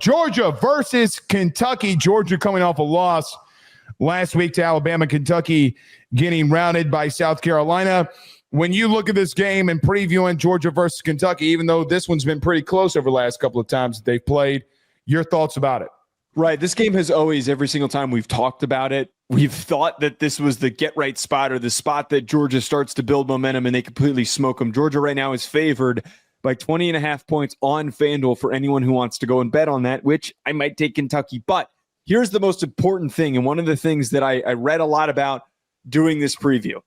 Georgia versus Kentucky. Georgia coming off a loss last week to Alabama. Kentucky getting rounded by South Carolina. When you look at this game and previewing Georgia versus Kentucky, even though this one's been pretty close over the last couple of times that they've played, your thoughts about it? Right. This game has always, every single time we've talked about it, we've thought that this was the get-right spot or the spot that Georgia starts to build momentum and they completely smoke them. Georgia right now is favored by 20.5 points on FanDuel for anyone who wants to go and bet on that, which I might take Kentucky. But here's the most important thing, and one of the things that I read a lot about doing this preview.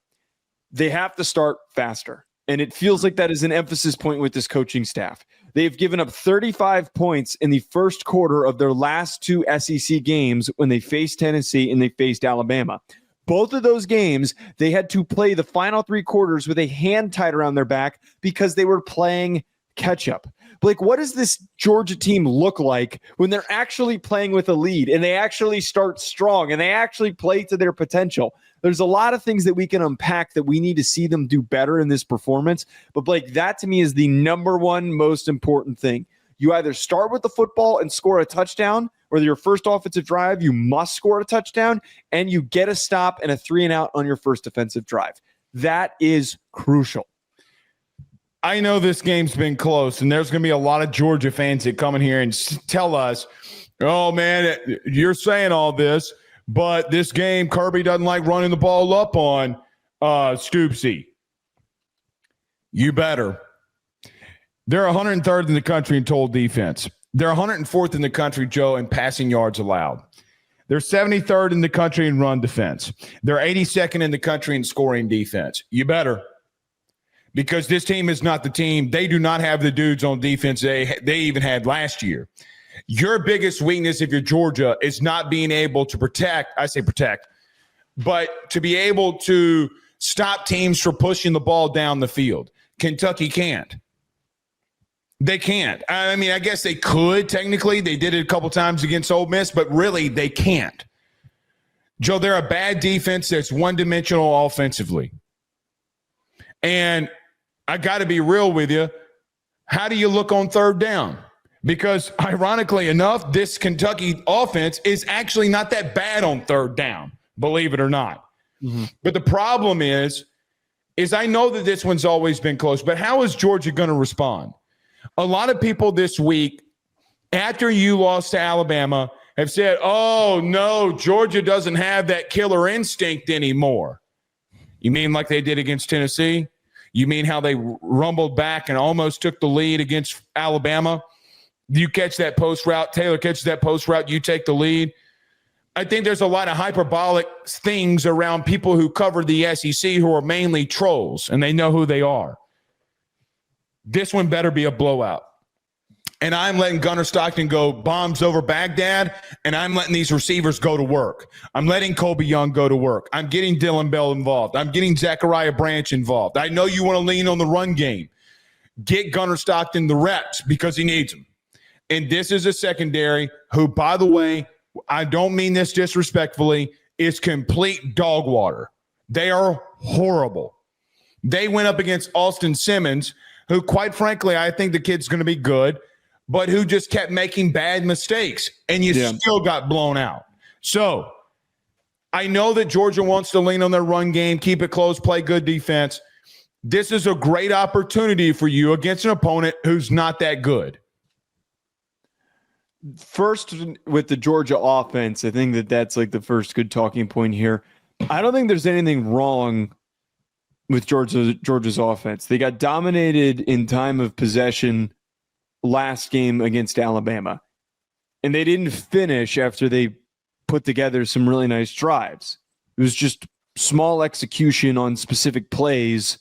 They have to start faster. And it feels like that is an emphasis point with this coaching staff. They've given up 35 points in the first quarter of their last two SEC games when they faced Tennessee and they faced Alabama. Both of those games, they had to play the final three quarters with a hand tied around their back because they were playing catch-up. Blake, what does this Georgia team look like when they're actually playing with a lead and they actually start strong and they actually play to their potential? There's a lot of things that we can unpack that we need to see them do better in this performance. But Blake, that to me is the number one most important thing. You either start with the football and score a touchdown, or your first offensive drive, you must score a touchdown, and you get a stop and a 3-and-out on your first offensive drive. That is crucial. I know this game's been close, and there's going to be a lot of Georgia fans that come in here and tell us, oh, man, you're saying all this, but this game, Kirby doesn't like running the ball up on Stoopsy. You better. They're 103rd in the country in total defense. They're 104th in the country, Joe, in passing yards allowed. They're 73rd in the country in run defense. They're 82nd in the country in scoring defense. You better. Because this team is not the team. They do not have the dudes on defense they even had last year. Your biggest weakness if you're Georgia is not being able to protect, but to be able to stop teams from pushing the ball down the field. Kentucky can't. They can't. I mean, I guess they could technically. They did it a couple times against Ole Miss, but really they can't. Joe, they're a bad defense that's one-dimensional offensively. And I got to be real with you. How do you look on third down? Because ironically enough, this Kentucky offense is actually not that bad on third down, believe it or not. Mm-hmm. But the problem is I know that this one's always been close, but how is Georgia going to respond? A lot of people this week, after you lost to Alabama, have said, oh, no, Georgia doesn't have that killer instinct anymore. You mean like they did against Tennessee? You mean how they rumbled back and almost took the lead against Alabama? You catch that post route, Taylor catches that post route, you take the lead. I think there's a lot of hyperbolic things around people who cover the SEC who are mainly trolls, and they know who they are. This one better be a blowout. And I'm letting Gunner Stockton go bombs over Baghdad, and I'm letting these receivers go to work. I'm letting Kobe Young go to work. I'm getting Dylan Bell involved. I'm getting Zachariah Branch involved. I know you want to lean on the run game. Get Gunner Stockton the reps because he needs them. And this is a secondary who, by the way, I don't mean this disrespectfully, is complete dog water. They are horrible. They went up against Austin Simmons, who, quite frankly, I think the kid's going to be good, but who just kept making bad mistakes, and you still got blown out. So I know that Georgia wants to lean on their run game, keep it close, play good defense. This is a great opportunity for you against an opponent who's not that good. First, with the Georgia offense, I think that's like the first good talking point here. I don't think there's anything wrong with Georgia's offense. They got dominated in time of possession last game against Alabama, and they didn't finish after they put together some really nice drives. It was just small execution on specific plays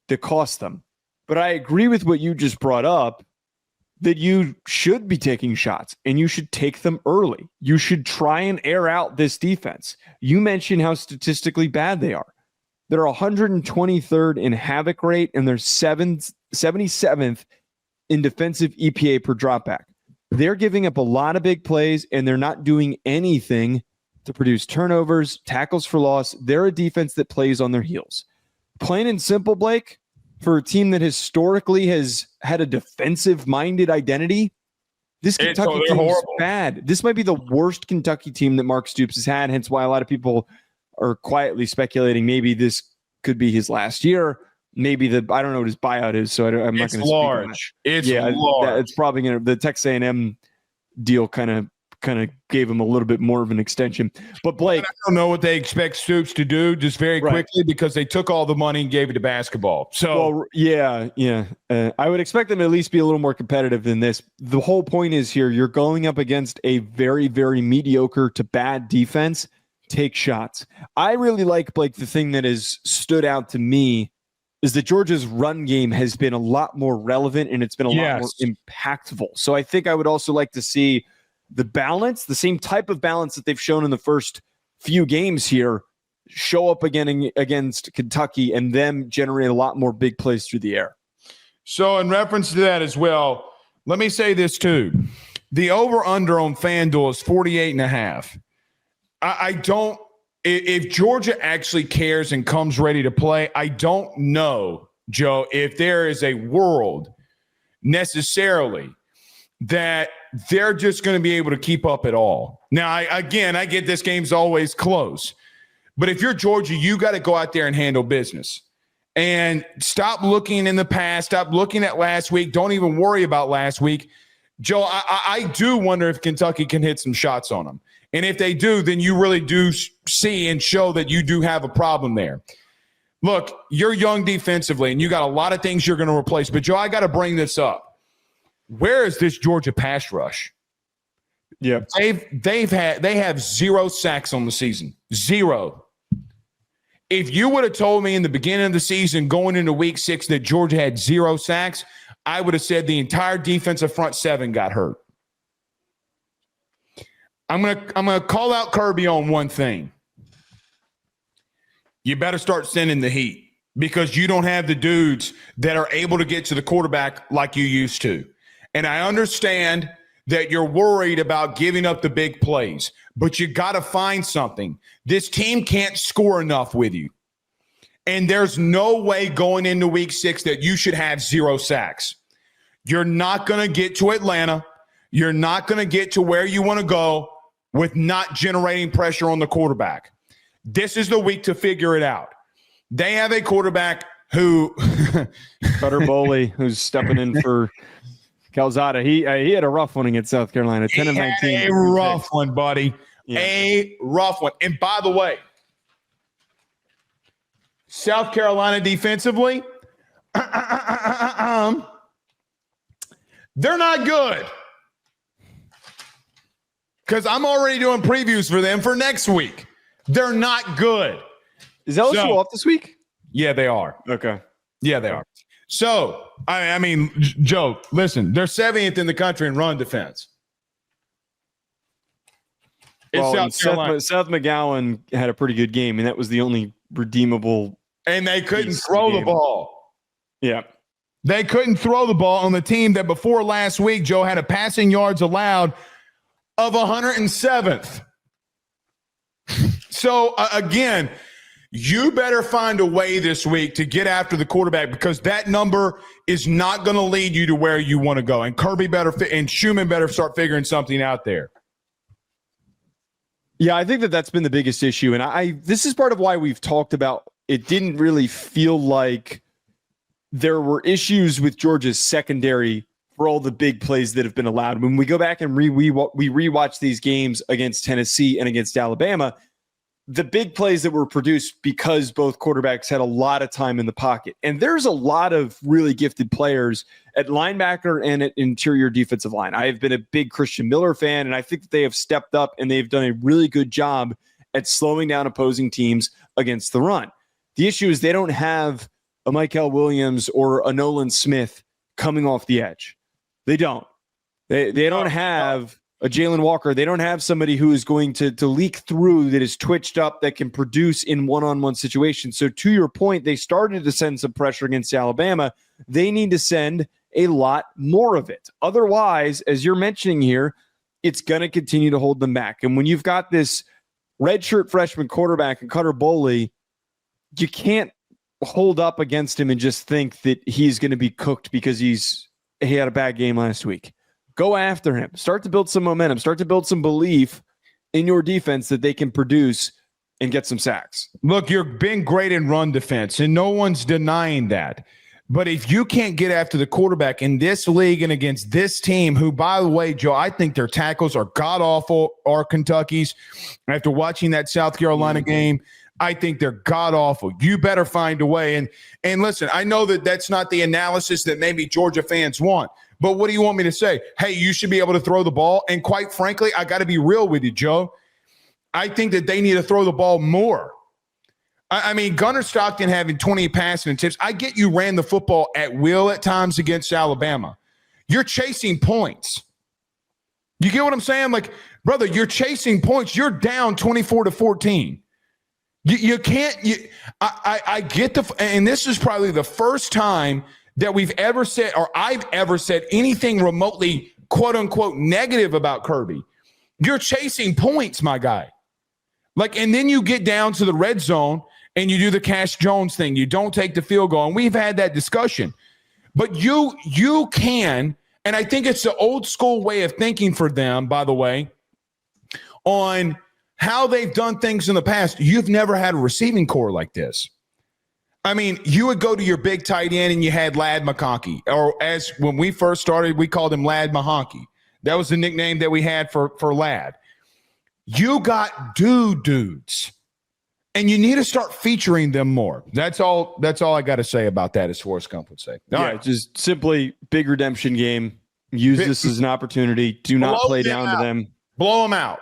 that cost them. But I agree with what you just brought up, that you should be taking shots and you should take them early. You should try and air out this defense. You mentioned how statistically bad they are. They're 123rd in havoc rate, and they're 77th in defensive EPA per dropback. They're giving up a lot of big plays, and they're not doing anything to produce turnovers, tackles for loss. They're a defense that plays on their heels. Plain and simple, Blake, for a team that historically has had a defensive-minded identity, This Kentucky team is bad. This might be the worst Kentucky team that Mark Stoops has had, hence why a lot of people are quietly speculating maybe this could be his last year. Maybe I don't know what his buyout is, so I'm not going to speak on it. It's large. It's probably going to, the Texas A&M deal kind of gave him a little bit more of an extension. But Blake, I don't know what they expect Stoops to do just very quickly because they took all the money and gave it to basketball. So I would expect them to at least be a little more competitive than this. The whole point is here, you're going up against a very, very mediocre to bad defense. Take shots. I really like, Blake, the thing that has stood out to me is that Georgia's run game has been a lot more relevant and it's been a lot more impactful. So I think I would also like to see the balance, the same type of balance that they've shown in the first few games here, show up again against Kentucky and them generate a lot more big plays through the air. So in reference to that as well, let me say this too. The over-under on FanDuel is 48.5. I don't – if Georgia actually cares and comes ready to play, I don't know, Joe, if there is a world necessarily that they're just going to be able to keep up at all. Now, I get this game's always close. But if you're Georgia, you got to go out there and handle business. And stop looking in the past. Stop looking at last week. Don't even worry about last week. Joe, I do wonder if Kentucky can hit some shots on them. And if they do, then you really do see and show that you do have a problem there. Look, you're young defensively, and you got a lot of things you're going to replace. But, Joe, I got to bring this up. Where is this Georgia pass rush? Yeah, they have 0 sacks on the season. 0. If you would have told me in the beginning of the season, going into week 6, that Georgia had 0 sacks, I would have said the entire defensive front 7 got hurt. I'm gonna call out Kirby on one thing. You better start sending the heat because you don't have the dudes that are able to get to the quarterback like you used to. And I understand that you're worried about giving up the big plays, but you got to find something. This team can't score enough with you. And there's no way going into week 6 that you should have 0 sacks. You're not going to get to Atlanta. You're not going to get to where you want to go with not generating pressure on the quarterback. This is the week to figure it out. They have a quarterback who Cutter Boley, who's stepping in for Calzada. He had a rough one against South Carolina. 10 of 19. A rough one, buddy. Yeah. A rough one. And by the way, South Carolina defensively, they're not good. Because I'm already doing previews for them for next week. They're not good. Is LSU off this week? Yeah, they are. Okay. Yeah, they are. So, I mean, Joe, listen, they're 70th in the country in run defense. Well, Seth McGowan had a pretty good game, and that was the only redeemable. And they couldn't throw the ball. Yeah. They couldn't throw the ball on the team that before last week, Joe, had a passing yards allowed of 107th. So, again, you better find a way this week to get after the quarterback because that number is not going to lead you to where you want to go. And Kirby and Schumann better start figuring something out there. Yeah, I think that's been the biggest issue. And this is part of why we've talked about it didn't really feel like there were issues with Georgia's secondary for all the big plays that have been allowed. When we go back and we rewatch these games against Tennessee and against Alabama, the big plays that were produced because both quarterbacks had a lot of time in the pocket. And there's a lot of really gifted players at linebacker and at interior defensive line. I have been a big Christian Miller fan, and I think that they have stepped up and they've done a really good job at slowing down opposing teams against the run. The issue is they don't have a Michael Williams or a Nolan Smith coming off the edge. They don't. They don't have a Jalen Walker. They don't have somebody who is going to leak through, that is twitched up, that can produce in one-on-one situations. So to your point, they started to send some pressure against Alabama. They need to send a lot more of it. Otherwise, as you're mentioning here, it's going to continue to hold them back. And when you've got this redshirt freshman quarterback and Cutter Boley, you can't hold up against him and just think that he's going to be cooked because he had a bad game last week. Go after him. Start to build some momentum. Start to build some belief in your defense that they can produce and get some sacks. Look, you're being great in run defense, and no one's denying that. But if you can't get after the quarterback in this league and against this team, who, by the way, Joe, I think their tackles are god-awful, are Kentucky's. After watching that South Carolina game, I think they're god-awful. You better find a way. And listen, I know that that's not the analysis that maybe Georgia fans want, but what do you want me to say? Hey, you should be able to throw the ball. And quite frankly, I got to be real with you, Joe. I think that they need to throw the ball more. I mean, Gunner Stockton having 20 passing attempts. I get you ran the football at will at times against Alabama. You're chasing points. You get what I'm saying? Like, brother, you're chasing points. You're down 24-14. You can't. I get and this is probably the first time that we've ever said, or I've ever said anything remotely, quote unquote, negative about Kirby. You're chasing points, my guy. Like, and then you get down to the red zone and you do the Cash Jones thing. You don't take the field goal. And we've had that discussion. But you can, and I think it's the old school way of thinking for them, by the way, on how they've done things in the past. You've never had a receiving core like this. I mean, you would go to your big tight end and you had Lad McConkey, or as when we first started, we called him Lad Mahonky. That was the nickname that we had for Lad. You got dudes, and you need to start featuring them more. That's all I got to say about that, as Forrest Gump would say. All right. Just simply big redemption game. Use this as an opportunity. Do not play down to them. Blow them out.